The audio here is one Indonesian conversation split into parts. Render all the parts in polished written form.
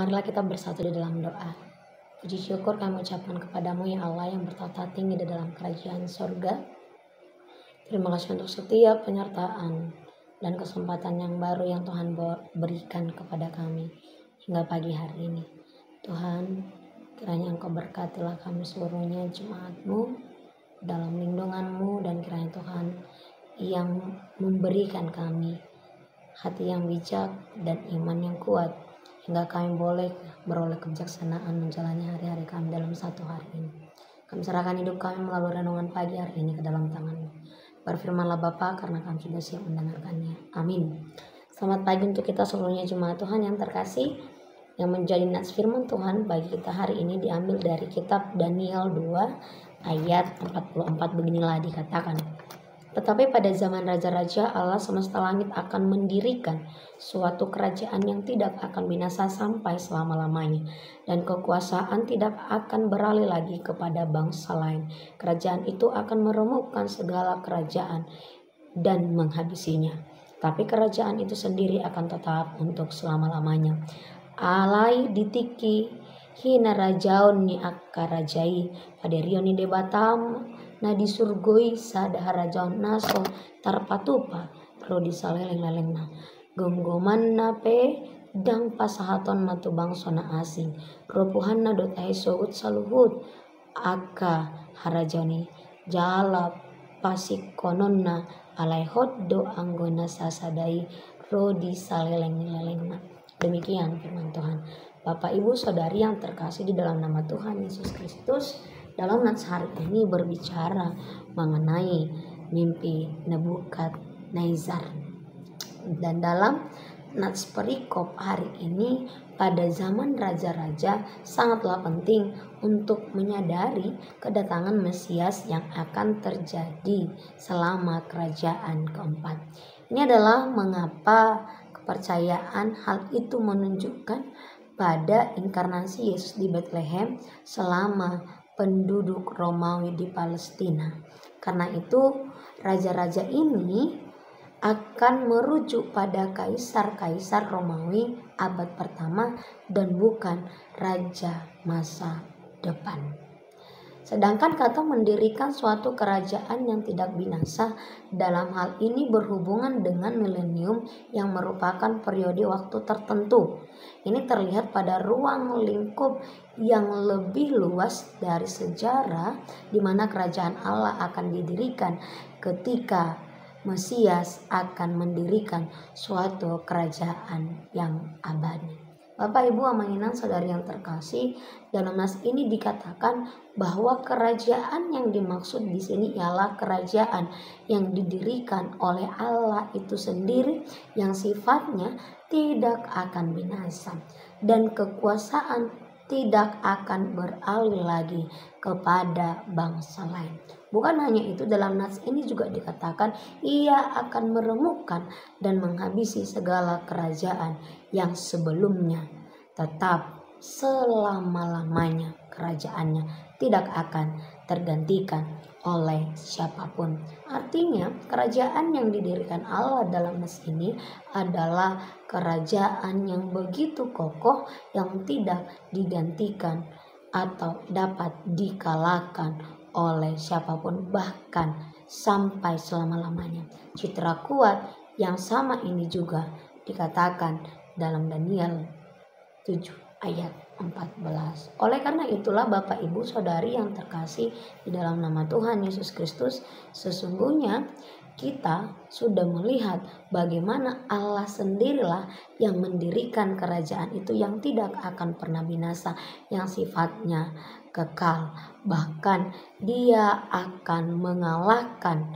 marilah kita bersatu di dalam doa. Puji syukur kami ucapkan kepadamu ya Allah yang bertata tinggi di dalam kerajaan sorga. Terima kasih untuk setiap penyertaan dan kesempatan yang baru yang Tuhan berikan kepada kami hingga pagi hari ini. Tuhan, kiranya Engkau berkatilah kami seluruhnya jemaat-Mu dalam lindungan-Mu, dan kiranya Tuhan yang memberikan kami hati yang bijak dan iman yang kuat hingga kami boleh beroleh kebijaksanaan menjalani hari-hari kami dalam satu hari ini. Kami serahkan hidup kami melalui renungan pagi hari ini ke dalam tangan-Mu. Berfirmanlah Bapa, karena kami sudah siap mendengarkannya. Amin. Selamat pagi untuk kita seluruhnya jemaat Tuhan yang terkasih. Yang menjadi nats firman Tuhan bagi kita hari ini diambil dari kitab Daniel 2 ayat 44. Beginilah dikatakan. Tetapi pada zaman raja-raja, Allah semesta langit akan mendirikan suatu kerajaan yang tidak akan binasa sampai selama-lamanya, dan kekuasaan tidak akan beralih lagi kepada bangsa lain. Kerajaan itu akan meremukkan segala kerajaan dan menghabisinya, tapi kerajaan itu sendiri akan tetap untuk selama-lamanya. Alai ditiki hina rajaon ni akarajai paderioni debatam na disurgoi sadahara jaon naso tarpatupa ro disaleleng-leleng na gonggoman na pe dang pasahaton na tu bangso na asing ropuhan na dot aiso ut saluhut aka harajoni jala pasikonon na alai hoddo anggona sasadai ro disaleleng-leleng na. Demikian firman Tuhan. Bapak, Ibu, Saudari yang terkasih di dalam nama Tuhan Yesus Kristus, dalam nats hari ini berbicara mengenai mimpi Nebukadnezar. Dan dalam nats perikop hari ini, pada zaman raja-raja sangatlah penting untuk menyadari kedatangan Mesias yang akan terjadi selama kerajaan keempat. Ini adalah mengapa kepercayaan hal itu menunjukkan pada inkarnasi Yesus di Bethlehem selama penduduk Romawi di Palestina. Karena itu raja-raja ini akan merujuk pada kaisar-kaisar Romawi abad pertama dan bukan raja masa depan. Sedangkan kata mendirikan suatu kerajaan yang tidak binasa dalam hal ini berhubungan dengan milenium yang merupakan periode waktu tertentu. Ini terlihat pada ruang lingkup yang lebih luas dari sejarah di mana kerajaan Allah akan didirikan ketika Mesias akan mendirikan suatu kerajaan yang abadi. Bapak, Ibu, Aminan, Saudari yang terkasih, dalam nas ini dikatakan bahwa kerajaan yang dimaksud di sini ialah kerajaan yang didirikan oleh Allah itu sendiri yang sifatnya tidak akan binasa dan kekuasaan tidak akan beralih lagi kepada bangsa lain. Bukan hanya itu, dalam nats ini juga dikatakan ia akan meremukkan dan menghabisi segala kerajaan yang sebelumnya, tetap selama-lamanya kerajaannya tidak akan tergantikan oleh siapapun. Artinya kerajaan yang didirikan Allah dalam nas ini adalah kerajaan yang begitu kokoh yang tidak digantikan atau dapat dikalahkan oleh siapapun, bahkan sampai selama-lamanya. Citra kuat yang sama ini juga dikatakan dalam Daniel 7 ayat 14. Oleh karena itulah Bapak, Ibu, Saudari yang terkasih di dalam nama Tuhan Yesus Kristus, sesungguhnya kita sudah melihat bagaimana Allah sendirilah yang mendirikan kerajaan itu yang tidak akan pernah binasa, yang sifatnya kekal. Bahkan dia akan mengalahkan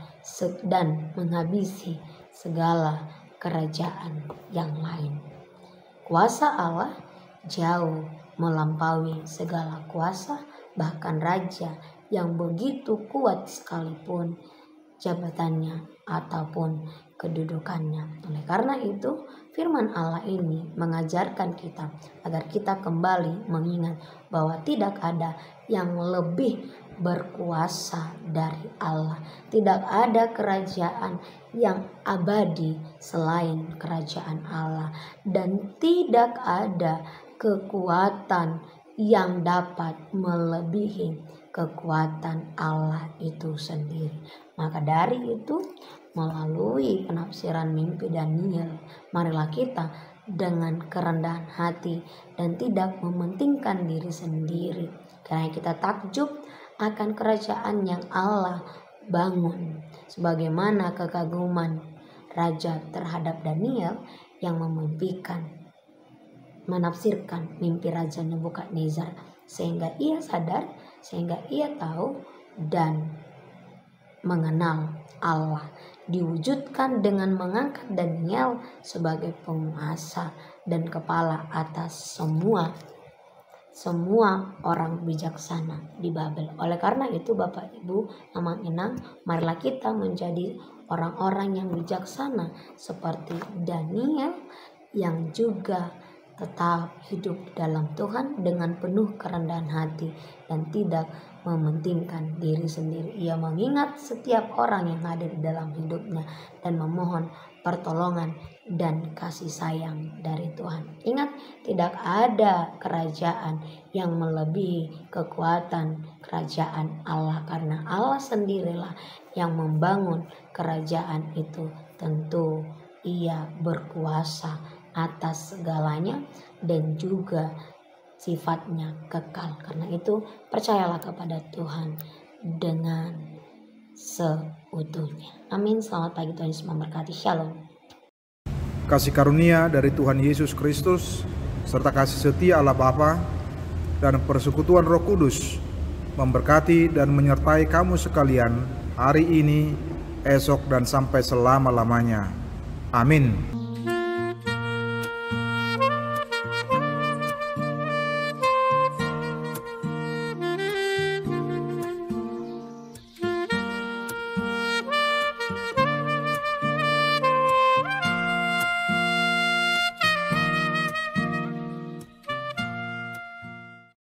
dan menghabisi segala kerajaan yang lain. Kuasa Allah jauh melampaui segala kuasa, bahkan raja yang begitu kuat sekalipun jabatannya ataupun kedudukannya. Oleh karena itu, firman Allah ini mengajarkan kita agar kita kembali mengingat bahwa tidak ada yang lebih berkuasa dari Allah. Tidak ada kerajaan yang abadi selain kerajaan Allah, dan tidak ada kekuatan yang dapat melebihi kekuatan Allah itu sendiri. Maka dari itu, melalui penafsiran mimpi Daniel, marilah kita dengan kerendahan hati dan tidak mementingkan diri sendiri, karena kita takjub akan kerajaan yang Allah bangun, sebagaimana kekaguman raja terhadap Daniel yang menafsirkan mimpi Raja Nebukadnezar, sehingga ia sadar, sehingga ia tahu dan mengenal Allah, diwujudkan dengan mengangkat Daniel sebagai penguasa dan kepala atas semua orang bijaksana di Babel. Oleh karena itu, Bapak Ibu, Amang Inang, marilah kita menjadi orang-orang yang bijaksana seperti Daniel, yang juga tetap hidup dalam Tuhan dengan penuh kerendahan hati dan tidak mementingkan diri sendiri. Ia mengingat setiap orang yang hadir di dalam hidupnya dan memohon pertolongan dan kasih sayang dari Tuhan. Ingat, tidak ada kerajaan yang melebihi kekuatan kerajaan Allah, karena Allah sendirilah yang membangun kerajaan itu. Tentu Ia berkuasa atas segalanya dan juga sifatnya kekal. Karena itu, percayalah kepada Tuhan dengan seutuhnya. Amin. Selamat pagi, Tuhan Yesus memberkati. Shalom. Kasih karunia dari Tuhan Yesus Kristus serta kasih setia Allah Bapa dan persekutuan Roh Kudus memberkati dan menyertai kamu sekalian hari ini, esok, dan sampai selama-lamanya. Amin.